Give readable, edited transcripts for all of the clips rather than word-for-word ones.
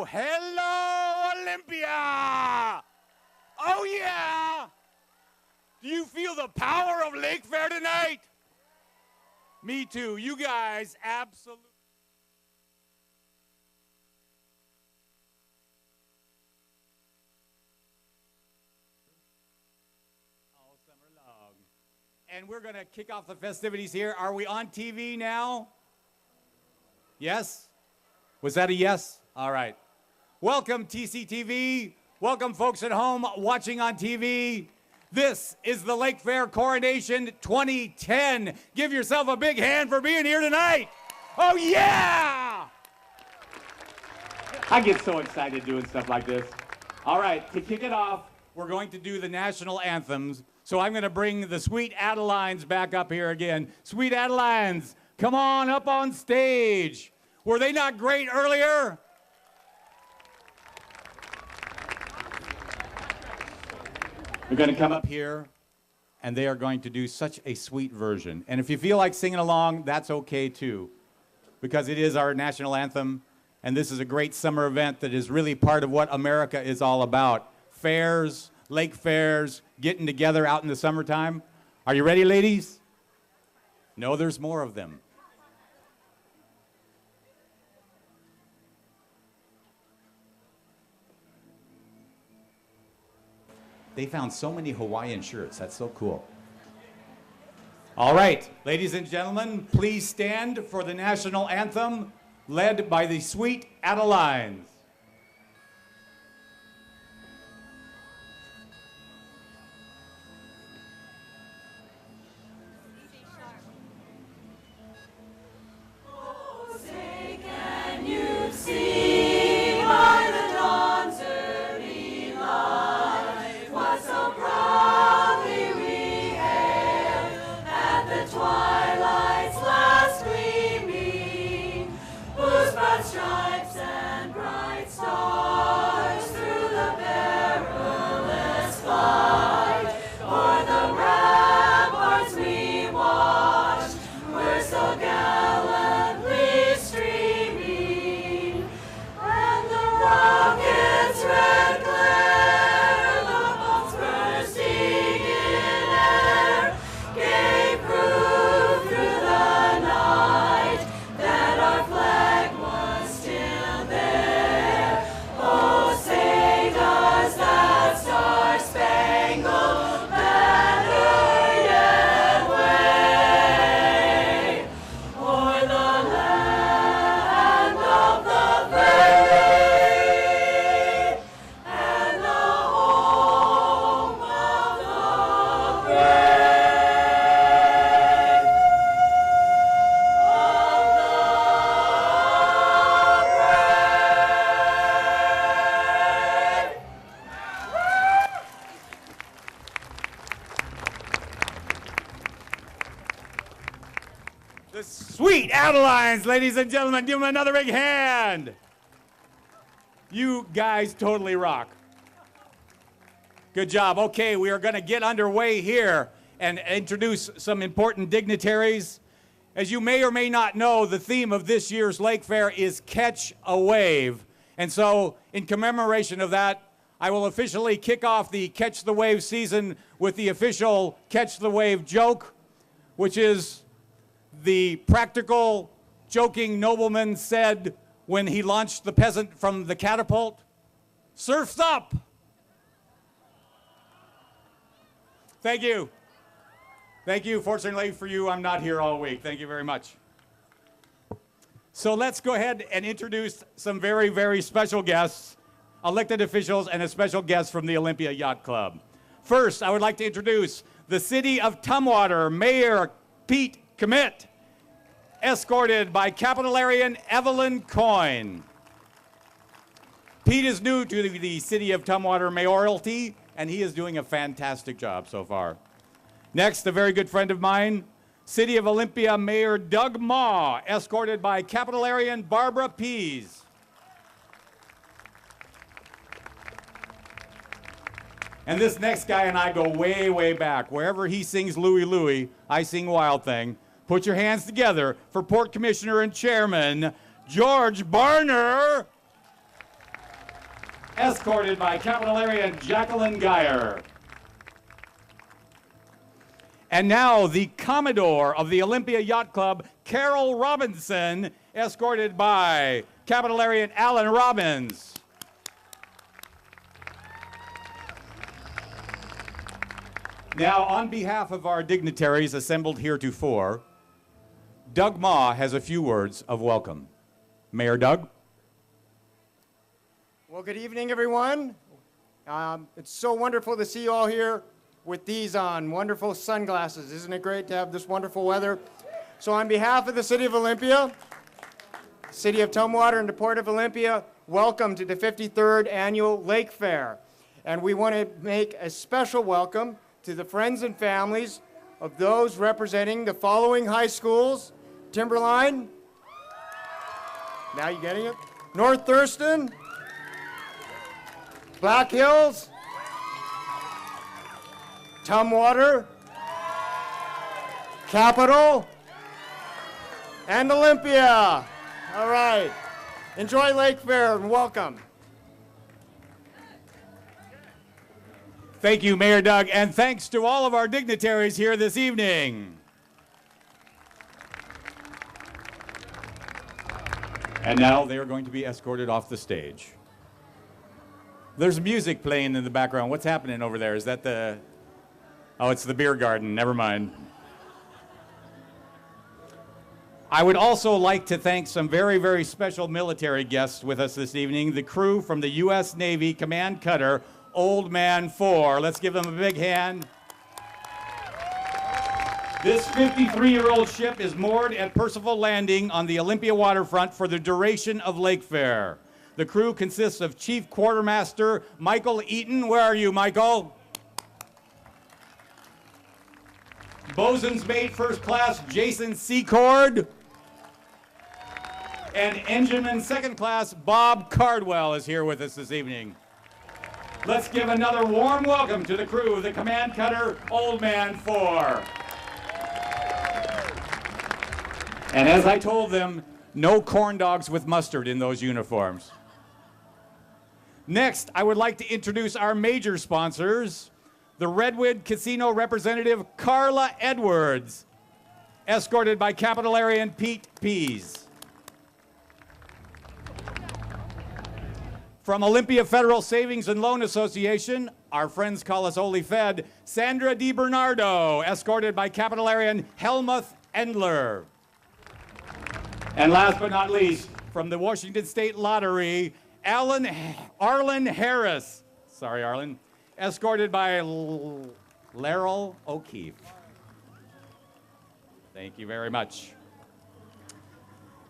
Hello, hello, Olympia! Oh, yeah! Do you feel the power of Lakefair tonight? Me too. You guys absolutely. All summer long. And we're going to kick off the festivities here. Are we on TV now? Yes? Was that a yes? All right. Welcome, TCTV. Welcome, folks at home watching on TV. This is the Lakefair Coronation 2010. Give yourself a big hand for being here tonight. Oh, yeah! I get so excited doing stuff like this. All right, to kick it off, we're going to do the national anthems. So I'm going to bring the Sweet Adelines back up here again. Sweet Adelines, come on up on stage. Were they not great earlier? They're going to come up here, and they are going to do such a sweet version. And if you feel like singing along, that's okay too, because it is our national anthem, and this is a great summer event that is really part of what America is all about. Fairs, lake fairs, getting together out in the summertime. Are you ready, ladies? No, there's more of them. They found so many Hawaiian shirts. That's so cool. All right, ladies and gentlemen, please stand for the national anthem led by the Sweet Adelines. Stripes and bright stars through the perilous fight. O'er the ramparts we watched, were so gallantly streaming, and the rockets' red glare, the bombs bursting in air, gave proof through the night that our flag was still there. Oh, say does that star-spangled banner yet wave o'er the land of the free and the home of the brave, The Sweet Adelines, ladies and gentlemen, give them another big hand. You guys totally rock. Good job. Okay, we are going to get underway here and introduce some important dignitaries. As you may or may not know, the theme of this year's Lake Fair is Catch a Wave. And so, in commemoration of that, I will officially kick off the Catch the Wave season with the official Catch the Wave joke, which is the practical, joking nobleman said when he launched the peasant from the catapult, "Surf's up!" Thank you. Thank you. Fortunately for you, I'm not here all week. Thank you very much. So let's go ahead and introduce some very, very special guests, elected officials, and a special guest from the Olympia Yacht Club. First, I would like to introduce the City of Tumwater Mayor Pete Commit, escorted by Capitolarian Evelyn Coyne. Pete is new to the City of Tumwater mayoralty, and he is doing a fantastic job so far. Next, a very good friend of mine, City of Olympia Mayor Doug Maw, escorted by Capitolarian Barbara Pease. And this next guy and I go way, way back. Wherever he sings Louie Louie, I sing Wild Thing. Put your hands together for Port Commissioner and Chairman George Barner. escorted by Capitolarian Jacqueline Geyer. And now the Commodore of the Olympia Yacht Club, Carol Robinson, escorted by Capitolarian Alan Robbins. Now, on behalf of our dignitaries assembled heretofore, Doug Ma has a few words of welcome. Mayor Doug. Well, good evening, everyone. It's so wonderful to see you all here with these on. Wonderful sunglasses. Isn't it great to have this wonderful weather? So on behalf of the City of Olympia, City of Tumwater, and the Port of Olympia, welcome to the 53rd Annual Lake Fair. And we want to make a special welcome to the friends and families of those representing the following high schools: Timberline, now you getting it? North Thurston, Black Hills, Tumwater, Capital, and Olympia. All right. Enjoy Lake Fair and welcome. Thank you, Mayor Doug, and thanks to all of our dignitaries here this evening. And now they are going to be escorted off the stage. There's music playing in the background. What's happening over there? Is that the... Oh, it's the beer garden. Never mind. I would also like to thank some very, very special military guests with us this evening, the crew from the U.S. Navy Command Cutter Old Man 4. Let's give them a big hand. This 53-year-old ship is moored at Percival Landing on the Olympia waterfront for the duration of Lake Fair. The crew consists of Chief Quartermaster Michael Eaton. Where are you, Michael? Bosun's Mate First Class Jason Secord. And Engineman Second Class Bob Cardwell is here with us this evening. Let's give another warm welcome to the crew of the Command Cutter Old Man 4. And as I told them, no corn dogs with mustard in those uniforms. Next, I would like to introduce our major sponsors, the Redwood Casino representative Carla Edwards, escorted by Capitolarian Pete Pease. From Olympia Federal Savings and Loan Association, our friends call us Oli Fed, Sandra DiBernardo, escorted by Capitolarian Helmuth Endler. And last but not least, from the Washington State Lottery, Arlen Harris. Sorry, Arlen. Escorted by Laryl O'Keefe. Thank you very much.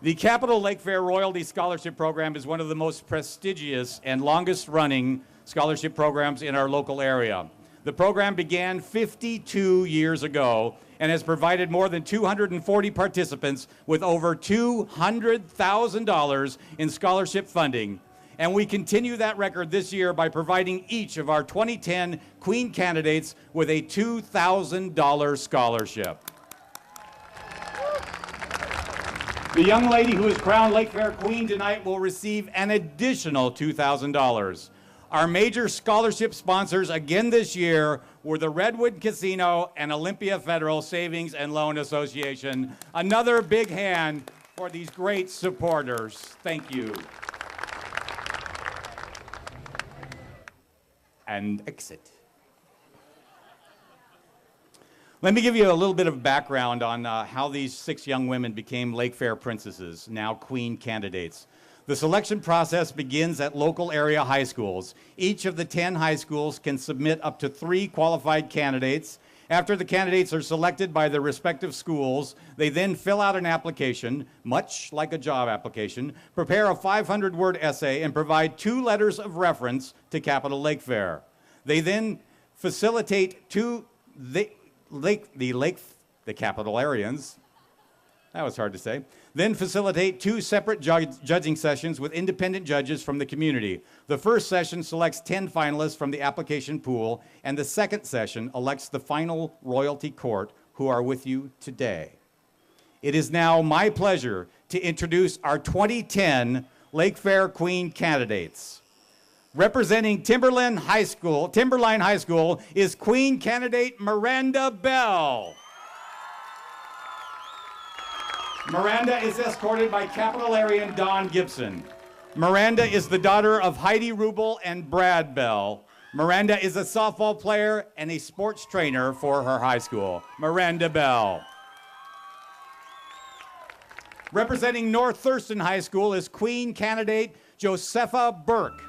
The Capital Lake Fair Royalty Scholarship Program is one of the most prestigious and longest-running scholarship programs in our local area. The program began 52 years ago and has provided more than 240 participants with over $200,000 in scholarship funding. And we continue that record this year by providing each of our 2010 Queen candidates with a $2,000 scholarship. The young lady who is crowned Lake Fair Queen tonight will receive an additional $2,000. Our major scholarship sponsors again this year were the Redwood Casino and Olympia Federal Savings and Loan Association. Another big hand for these great supporters. Thank you. And exit. Let me give you a little bit of background on how these 6 young women became Lake Fair princesses, now Queen candidates. The selection process begins at local area high schools. Each of the 10 high schools can submit up to 3 qualified candidates. After the candidates are selected by their respective schools, they then fill out an application, much like a job application, prepare a 500-word essay, and provide 2 letters of reference to Capital Lake Fair. They then facilitate the Capitolarians, that was hard to say, then facilitate 2 separate judging sessions with independent judges from the community. The first session selects 10 finalists from the application pool, and the second session elects the final royalty court who are with you today. It is now my pleasure to introduce our 2010 Lake Fair Queen candidates. Representing Timberline High School is Queen candidate Miranda Bell. Miranda is escorted by Capitolarian Don Gibson. Miranda is the daughter of Heidi Rubel and Brad Bell. Miranda is a softball player and a sports trainer for her high school. Miranda Bell. Representing North Thurston High School is Queen candidate Josepha Burke.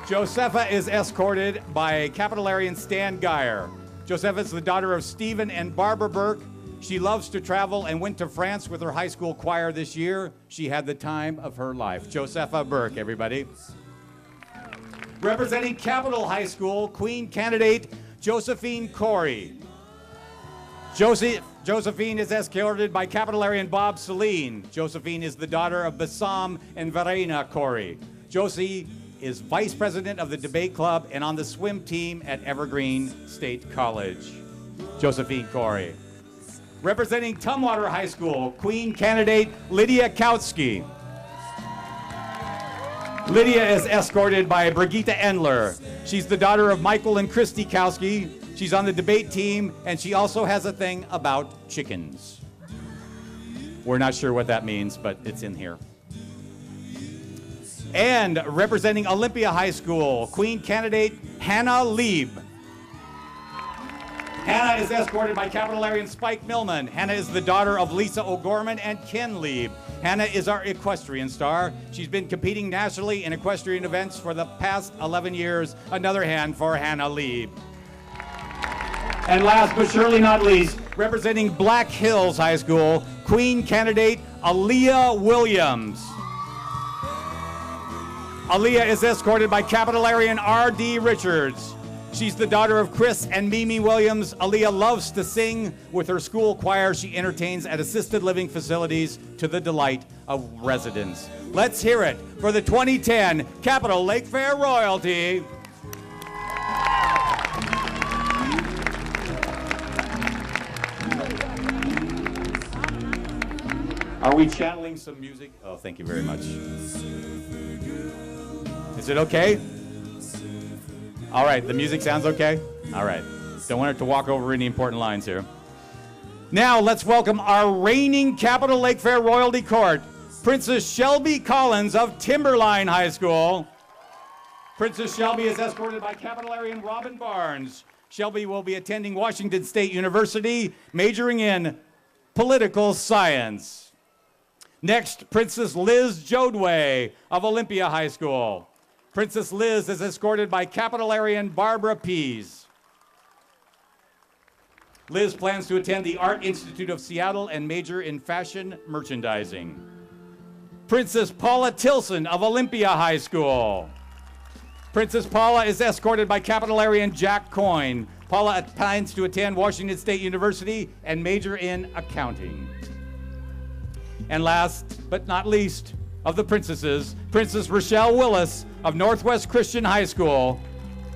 Josepha is escorted by Capitolarian Stan Geyer. Josepha is the daughter of Stephen and Barbara Burke. She loves to travel and went to France with her high school choir this year. She had the time of her life. Josepha Burke, everybody. Representing Capitol High School, Queen candidate Josephine Corey. Josephine is escorted by Capitolarian Bob Celine. Josephine is the daughter of Bassam and Verena Corey. Josie is vice president of the debate club and on the swim team at Evergreen State College. Josephine Corey. Representing Tumwater High School, Queen candidate Lydia Kautsky. Lydia is escorted by Brigitte Endler. She's the daughter of Michael and Christy Kautsky. She's on the debate team, and she also has a thing about chickens. We're not sure what that means, but it's in here. And representing Olympia High School, Queen candidate Hannah Lieb. Hannah is escorted by Capitolarian Spike Millman. Hannah is the daughter of Lisa O'Gorman and Ken Lieb. Hannah is our equestrian star. She's been competing nationally in equestrian events for the past 11 years. Another hand for Hannah Lieb. And last but surely not least, representing Black Hills High School, Queen candidate Aaliyah Williams. Aaliyah is escorted by Capitolarian R.D. Richards. She's the daughter of Chris and Mimi Williams. Aaliyah loves to sing with her school choir. She entertains at assisted living facilities to the delight of residents. Let's hear it for the 2010 Capitol Lakefair royalty. Are we channeling some music? Oh, thank you very much. Is it okay? All right, the music sounds okay? All right. Don't want it to walk over any important lines here. Now, let's welcome our reigning Capitol Lakefair Royalty Court, Princess Shelby Collins of Timberline High School. Princess Shelby is escorted by Capitolarian Robin Barnes. Shelby will be attending Washington State University, majoring in political science. Next, Princess Liz Jodway of Olympia High School. Princess Liz is escorted by Capitolarian Barbara Pease. Liz plans to attend the Art Institute of Seattle and major in fashion merchandising. Princess Paula Tilson of Olympia High School. Princess Paula is escorted by Capitolarian Jack Coyne. Paula plans to attend Washington State University and major in accounting. And last but not least of the princesses, Princess Rochelle Willis of Northwest Christian High School.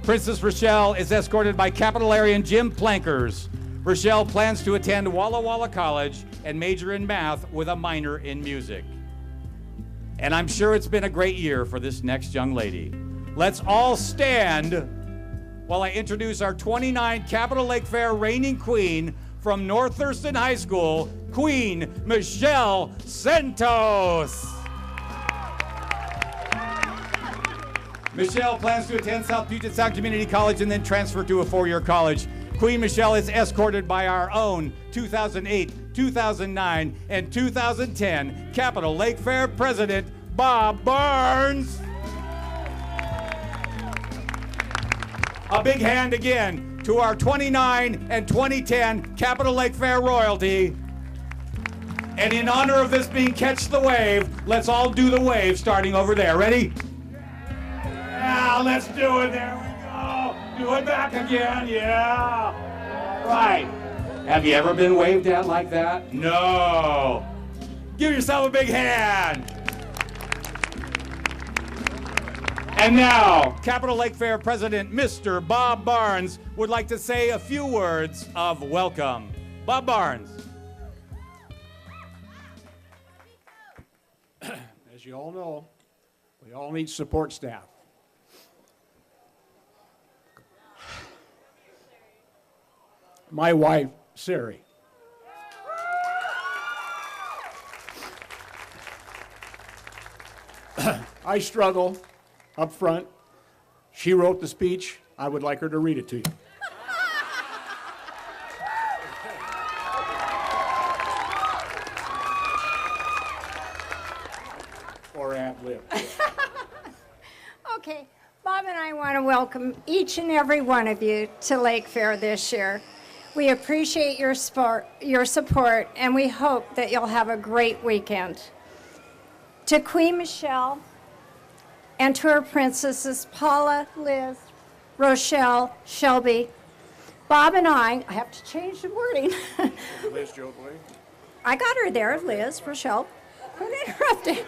Princess Rochelle is escorted by Capitolarian Jim Plankers. Rochelle plans to attend Walla Walla College and major in math with a minor in music. And I'm sure it's been a great year for this next young lady. Let's all stand while I introduce our 29 Capitol Lakefair reigning queen from North Thurston High School, Queen Michelle Santos. Michelle plans to attend South Puget Sound Community College and then transfer to a four-year college. Queen Michelle is escorted by our own 2008, 2009, and 2010 Capitol Lakefair President, Bob Barnes. A big hand again to our 29 and 2010 Capitol Lakefair royalty. And in honor of this being Catch the Wave, let's all do the wave starting over there. Ready? Yeah, let's do it. There we go. Do it back again. Yeah. Right. Have you ever been waved at like that? No. Give yourself a big hand. And now, Capitol Lakefair President Mr. Bob Barnes would like to say a few words of welcome. Bob Barnes. As you all know, we all need support staff. my wife, Sari. I struggle up front. She wrote the speech. I would like her to read it to you. Or ad lib. Okay, Bob and I want to welcome each and every one of you to Lakefair this year. We appreciate your support, and we hope that you'll have a great weekend. To Queen Michelle and to her princesses, Paula, Liz, Rochelle, Shelby, Bob and I have to change the wording. Liz Joe Boy. I got her there, Liz, Rochelle. Don't interrupt it.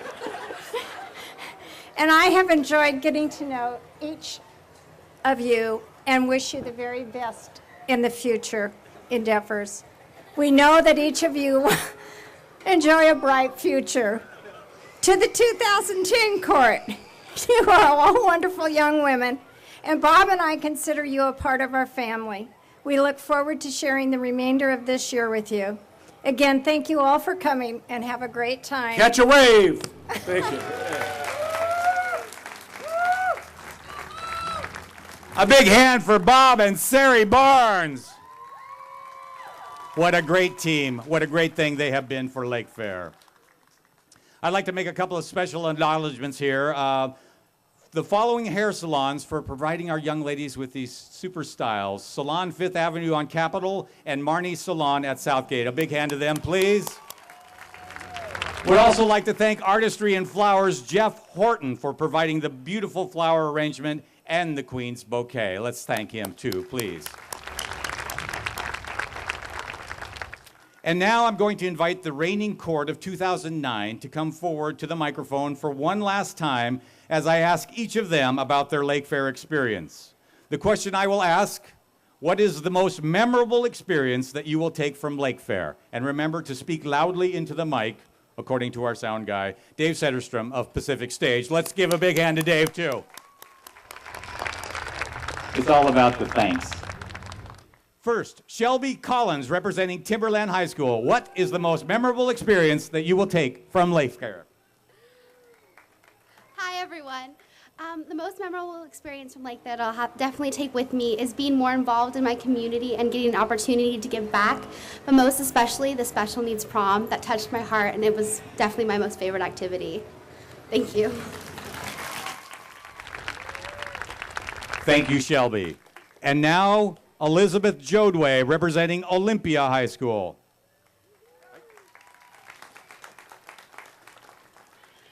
And I have enjoyed getting to know each of you and wish you the very best in the future endeavors. We know that each of you enjoy a bright future. To the 2010 court, you are all wonderful young women, and Bob and I consider you a part of our family. We look forward to sharing the remainder of this year with you. Again, thank you all for coming, and have a great time. Catch a wave. Thank you. A big hand for Bob and Sari Barnes. What a great team. What a great thing they have been for Lakefair. I'd like to make a couple of special acknowledgments here. The following hair salons for providing our young ladies with these super styles. Salon 5th Avenue on Capitol and Marnie Salon at Southgate. A big hand to them, please. Would also like to thank Artistry and Flowers Jeff Horton for providing the beautiful flower arrangement and the Queen's bouquet. Let's thank him too, please. And now I'm going to invite the reigning court of 2009 to come forward to the microphone for one last time as I ask each of them about their Lakefair experience. The question I will ask, what is the most memorable experience that you will take from Lakefair? And remember to speak loudly into the mic, according to our sound guy, Dave Setterstrom of Pacific Stage. Let's give a big hand to Dave, too. It's all about the thanks. First, Shelby Collins, representing Timberland High School. What is the most memorable experience that you will take from Lakefair? Hi, everyone. The most memorable experience from Lake that I'll definitely take with me is being more involved in my community and getting an opportunity to give back, but most especially the special needs prom that touched my heart, and it was definitely my most favorite activity. Thank you. Thank you, Shelby. And now, Elizabeth Jodway, representing Olympia High School.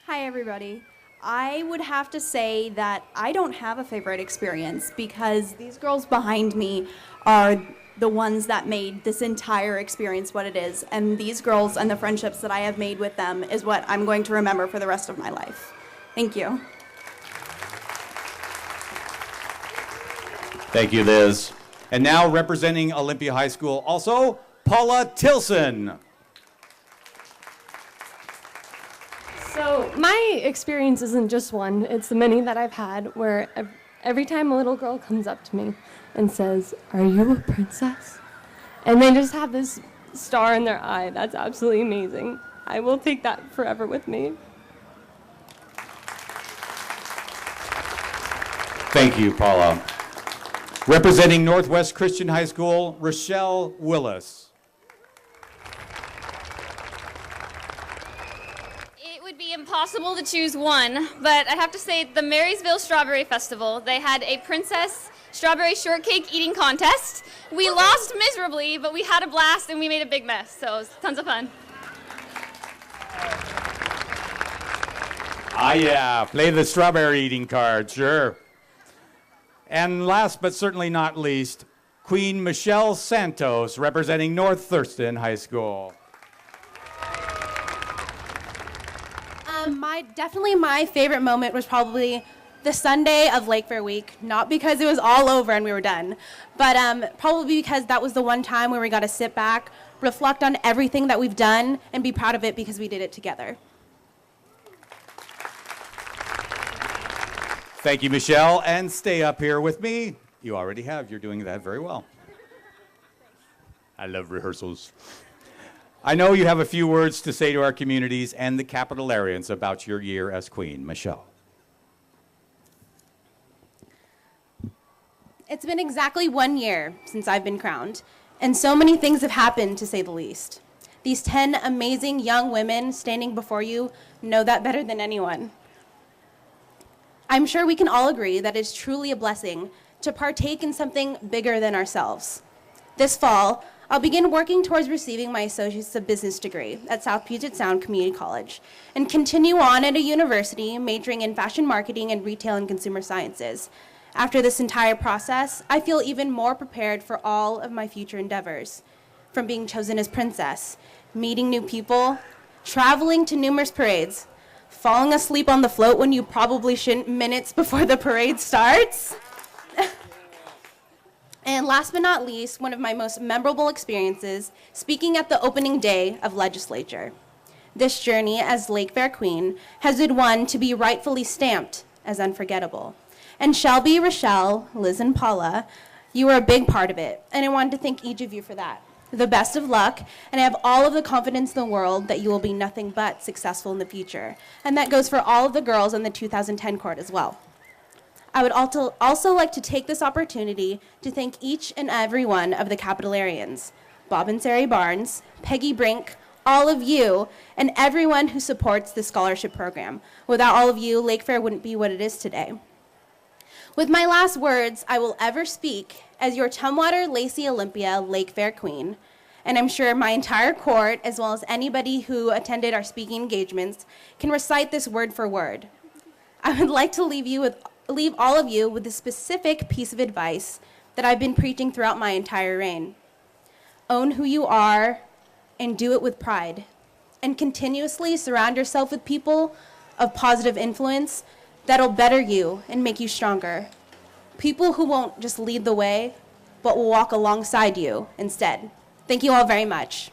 Hi, everybody. I would have to say that I don't have a favorite experience because these girls behind me are the ones that made this entire experience what it is. And these girls and the friendships that I have made with them is what I'm going to remember for the rest of my life. Thank you. Thank you, Liz. And now representing Olympia High School, also Paula Tilson. So my experience isn't just one, it's the many that I've had where every time a little girl comes up to me and says, "Are you a princess?" And they just have this star in their eye. That's absolutely amazing. I will take that forever with me. Thank you, Paula. Representing Northwest Christian High School, Rochelle Willis. It would be impossible to choose one, but I have to say the Marysville Strawberry Festival, they had a princess strawberry shortcake eating contest. We lost miserably, but we had a blast and we made a big mess, so it was tons of fun. Ah, yeah, play the strawberry eating card, sure. And last but certainly not least, Queen Michelle Santos, representing North Thurston High School. Definitely my favorite moment was probably the Sunday of Lakefair Week. Not because it was all over and we were done, but probably because that was the one time where we got to sit back, reflect on everything that we've done, and be proud of it because we did it together. Thank you, Michelle, and stay up here with me. You already have. You're doing that very well. I love rehearsals. I know you have a few words to say to our communities and the Capitolarians about your year as Queen. Michelle. It's been exactly 1 year since I've been crowned, and so many things have happened, to say the least. These 10 amazing young women standing before you know that better than anyone. I'm sure we can all agree that it's truly a blessing to partake in something bigger than ourselves. This fall, I'll begin working towards receiving my Associates of Business degree at South Puget Sound Community College and continue on at a university majoring in fashion marketing and retail and consumer sciences. After this entire process, I feel even more prepared for all of my future endeavors, from being chosen as princess, meeting new people, traveling to numerous parades, falling asleep on the float when you probably shouldn't minutes before the parade starts. And last but not least, one of my most memorable experiences, speaking at the opening day of legislature. This journey as Lakefair Queen has been one to be rightfully stamped as unforgettable. And Shelby, Rochelle, Liz, and Paula, you were a big part of it, and I wanted to thank each of you for that. The best of luck, and I have all of the confidence in the world that you will be nothing but successful in the future. And that goes for all of the girls on the 2010 court as well. I would also like to take this opportunity to thank each and every one of the Capitolarians, Bob and Sari Barnes, Peggy Brink, all of you, and everyone who supports the scholarship program. Without all of you, Lakefair wouldn't be what it is today. With my last words I will ever speak as your Tumwater Lacey Olympia Lakefair Queen, and I'm sure my entire court, as well as anybody who attended our speaking engagements, can recite this word for word. I would like to leave all of you with a specific piece of advice that I've been preaching throughout my entire reign. Own who you are and do it with pride, and continuously surround yourself with people of positive influence that'll better you and make you stronger. People who won't just lead the way, but will walk alongside you instead. Thank you all very much.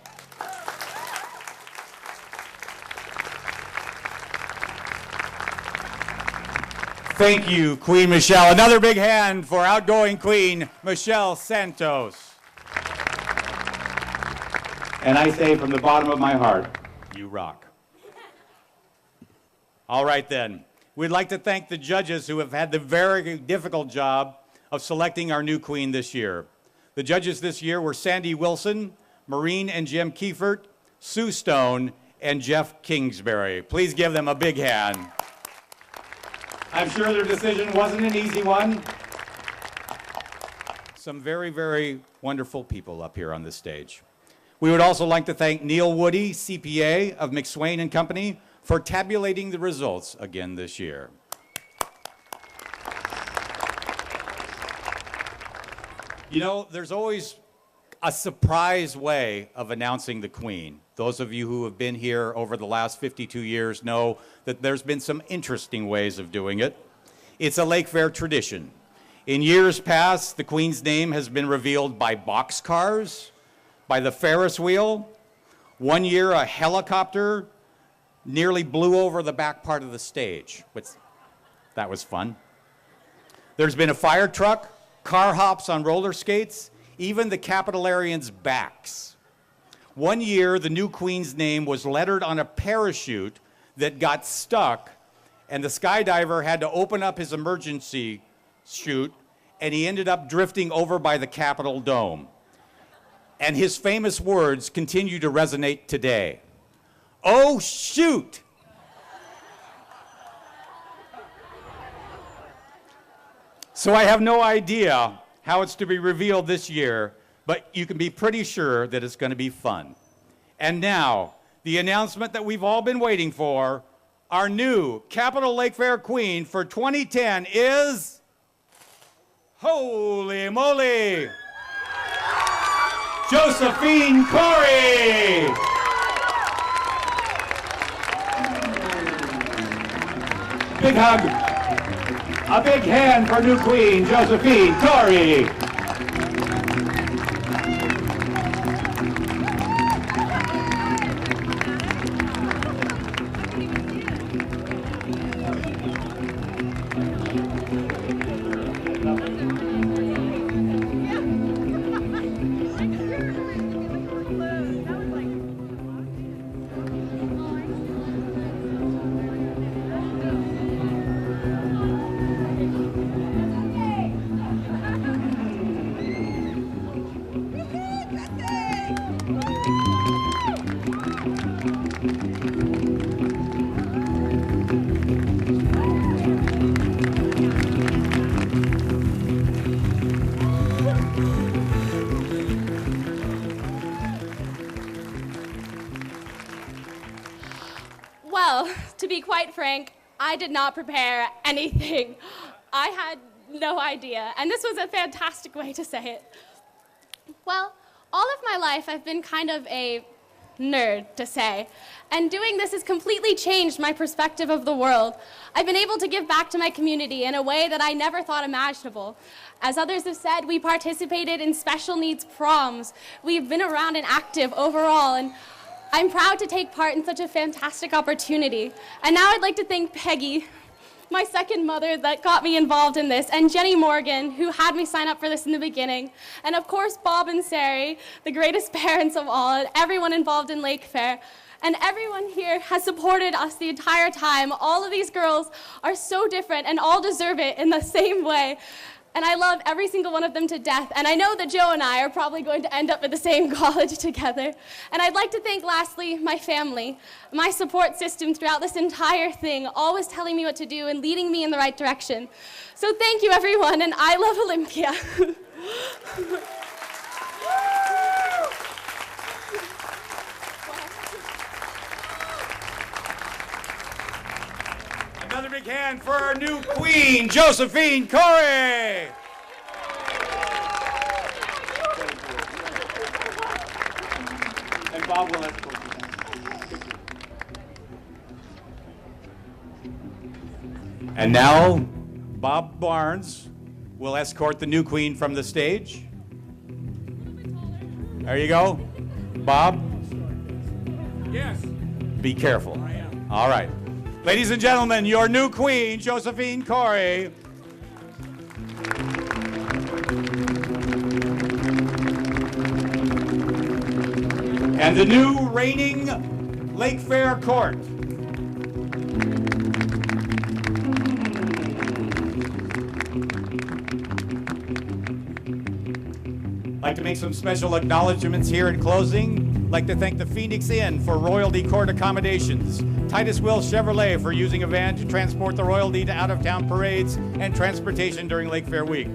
Thank you, Queen Michelle. Another big hand for outgoing Queen Michelle Santos. And I say from the bottom of my heart, you rock. All right then. We'd like to thank the judges who have had the very difficult job of selecting our new queen this year. The judges this year were Sandy Wilson, Maureen and Jim Kiefert, Sue Stone, and Jeff Kingsbury. Please give them a big hand. I'm sure their decision wasn't an easy one. Some very, very wonderful people up here on this stage. We would also like to thank Neil Woody, CPA of McSwain and Company, for tabulating the results again this year. You know, there's always a surprise way of announcing the Queen. Those of you who have been here over the last 52 years know that there's been some interesting ways of doing it. It's a Lakefair tradition. In years past, the Queen's name has been revealed by boxcars, by the Ferris wheel. One year, a helicopter nearly blew over the back part of the stage. That was fun. There's been a fire truck, car hops on roller skates, even the Capitolarians' backs. One year, the new Queen's name was lettered on a parachute that got stuck, and the skydiver had to open up his emergency chute, and he ended up drifting over by the Capitol Dome. And his famous words continue to resonate today. Oh, shoot! So I have no idea how it's to be revealed this year, but you can be pretty sure that it's going to be fun. And now, the announcement that we've all been waiting for, our new Capital Lakefair Queen for 2010 is, holy moly, Josephine Corey! Big hug. A big hand for new Queen, Josephine Corey. quite frank, I did not prepare anything. I had no idea, and this was a fantastic way to say it. Well, all of my life I've been kind of a nerd, to say, and doing this has completely changed my perspective of the world. I've been able to give back to my community in a way that I never thought imaginable. As others have said, we participated in special needs proms. We've been around and active overall, and I'm proud to take part in such a fantastic opportunity. And now I'd like to thank Peggy, my second mother, that got me involved in this, and Jenny Morgan, who had me sign up for this in the beginning, and of course Bob and Sari, the greatest parents of all, and everyone involved in Lakefair. And everyone here has supported us the entire time. All of these girls are so different and all deserve it in the same way. And I love every single one of them to death. And I know that Joe and I are probably going to end up at the same college together. And I'd like to thank, lastly, my family, my support system throughout this entire thing, always telling me what to do and leading me in the right direction. So thank you, everyone, and I love Olympia. Another big hand for our new queen, Josephine Corey. And Bob will escort you. And now, Bob Barnes will escort the new queen from the stage. There you go. Bob? Yes. Be careful. I am. All right. Ladies and gentlemen, your new queen, Josephine Corey. And the new reigning Lakefair Court. I'd like to make some special acknowledgments here in closing. I'd like to thank the Phoenix Inn for Royalty Court accommodations, Titus Will Chevrolet for using a van to transport the royalty to out-of-town parades and transportation during Lakefair Week,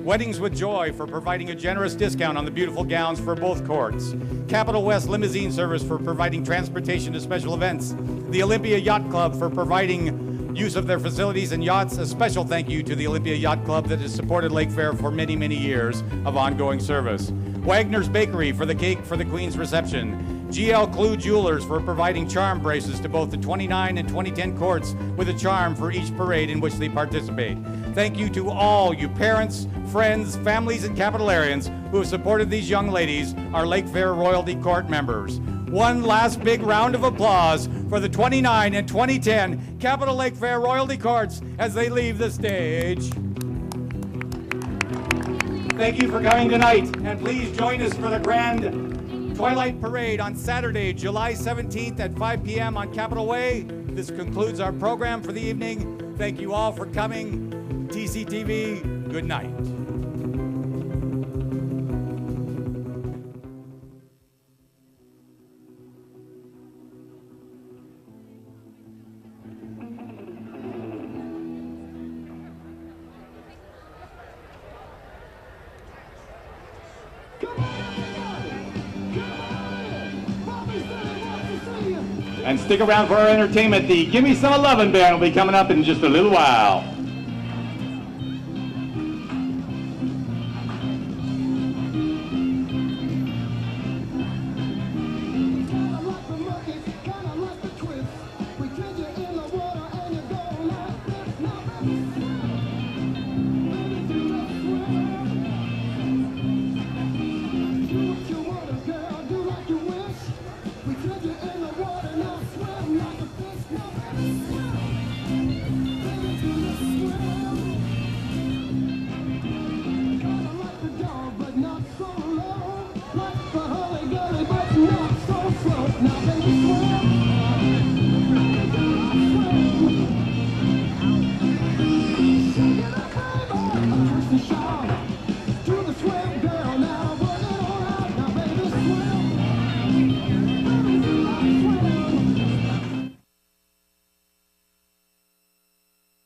Weddings with Joy for providing a generous discount on the beautiful gowns for both courts, Capital West Limousine Service for providing transportation to special events, the Olympia Yacht Club for providing use of their facilities and yachts. A special thank you to the Olympia Yacht Club that has supported Lakefair for many, many years of ongoing service. Wagner's Bakery for the cake for the Queen's reception. GL Clue Jewelers for providing charm braces to both the 29 and 2010 courts with a charm for each parade in which they participate. Thank you to all you parents, friends, families, and Capitolarians who have supported these young ladies, our Lakefair Royalty Court members. One last big round of applause for the 29 and 2010 Capital Lakefair Royalty Courts as they leave the stage. Thank you for coming tonight, and please join us for the grand Twilight Parade on Saturday, July 17th at 5 p.m. on Capitol Way. This concludes our program for the evening. Thank you all for coming. TCTV, good night. And stick around for our entertainment. The Gimme Some 11 band will be coming up in just a little while.